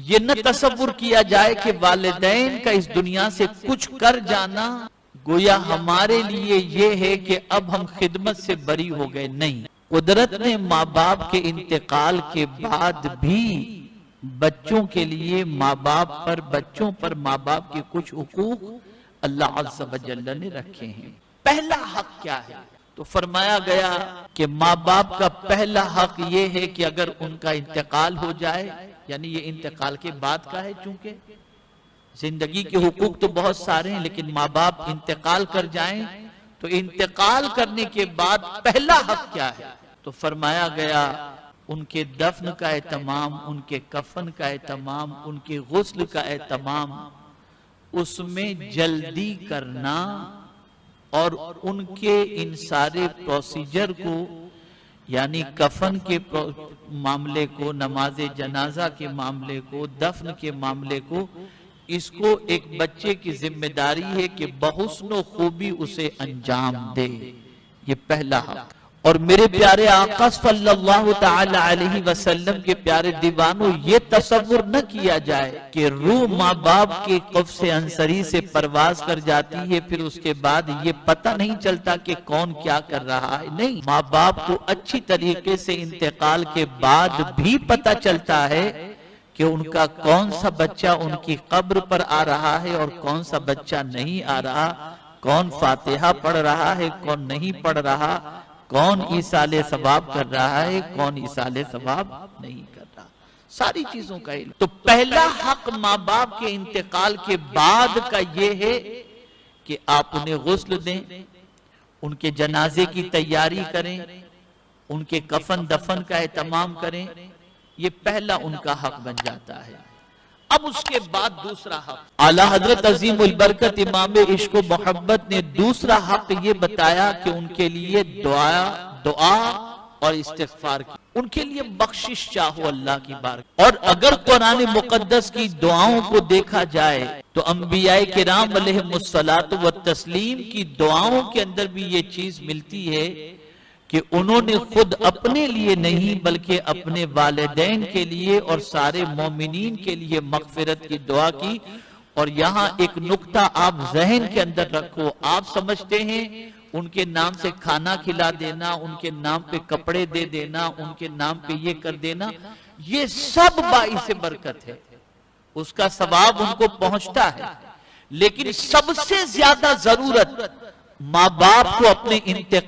یہ نہ تصور کیا جائے کہ والدین کا اس دنیا سے کچھ کر جانا گویا ہمارے لیے یہ ہے کہ اب ہم خدمت سے بری ہو گئے. نہیں، قدرت نے ماں باپ کے انتقال کے بعد بھی بچوں کے لیے بچوں پر ماں باپ کے کچھ حقوق اللہ عز و جل نے رکھے ہیں. پہلا حق کیا ہے؟ تو فرمایا گیا کہ ماں باپ کا پہلا حق یہ ہے کہ اگر ان کا انتقال ہو جائے، یعنی یہ انتقال کے بعد کا ہے، چونکہ زندگی کے حقوق تو بہت سارے ہیں، لیکن ماں باپ انتقال کر جائیں تو انتقال کرنے کے بعد پہلا حق کیا ہے؟ تو فرمایا گیا ان کے دفن کا اہتمام، ان کے کفن کا اہتمام، ان کے غسل کا اہتمام، اس میں جلدی کرنا اور ان کے ان سارے پروسیجر کو، یعنی کفن کے معاملے کو، نماز جنازہ کے معاملے کو، دفن کے معاملے کو، اس کو ایک بچے کی ذمہ داری ہے کہ بحسن و خوبی اسے انجام دے. یہ پہلا حق. اور میرے پیارے آقا صلی اللہ تعالی علیہ وسلم کے پیارے دیوانوں، یہ تصور نہ کیا جائے کہ روح ماں باپ کے قفس انصری سے پرواز کر جاتی ہے، پھر اس کے بعد یہ پتہ نہیں چلتا کہ کون کیا کر رہا ہے. نہیں، ماں باپ کو اچھی طریقے سے انتقال کے بعد بھی پتہ چلتا ہے کہ ان کا کون سا بچہ ان کی قبر پر آ رہا ہے اور کون سا بچہ نہیں آ رہا، کون فاتحہ پڑھ رہا ہے، کون نہیں پڑھ رہا، کون ایصال ثواب کر رہا ہے، کون ایصال ثواب نہیں کر رہا. ساری چیزوں کا علم. تو پہلا حق ماں باپ کے انتقال کے بعد کا یہ ہے کہ آپ انہیں غسل دیں، ان کے جنازے کی تیاری کریں، ان کے کفن دفن کا اہتمام کریں. یہ پہلا ان کا حق بن جاتا ہے. اب اس کے بعد دوسرا حق، اعلیٰ حضرت عظیم البرکت امام عشق و محبت نے دوسرا حق یہ بتایا کہ ان کے لیے دعا اور استغفار کی، ان کے لیے بخشش چاہو اللہ کی بارگاہ. اور اگر قرآن مقدس کی دعاؤں کو دیکھا جائے تو انبیاء کرام علیہم الصلاۃ والتسلیم کی دعاؤں کے اندر بھی یہ چیز ملتی ہے کہ انہوں نے خود اپنے لیے نہیں بلکہ اپنے والدین کے لیے اور سارے مومنین کے لیے مغفرت کی دعا کی. اور یہاں ایک نقطہ آپ ذہن کے اندر رکھو، آپ سمجھتے ہیں ان کے نام سے کھانا کھلا دینا، ان کے نام پہ کپڑے دے دینا، ان کے نام پہ یہ کر دینا، یہ سب باعث برکت ہے، اس کا ثواب ان کو پہنچتا ہے. لیکن سب سے زیادہ ضرورت ماں باپ کو اپنے انتقال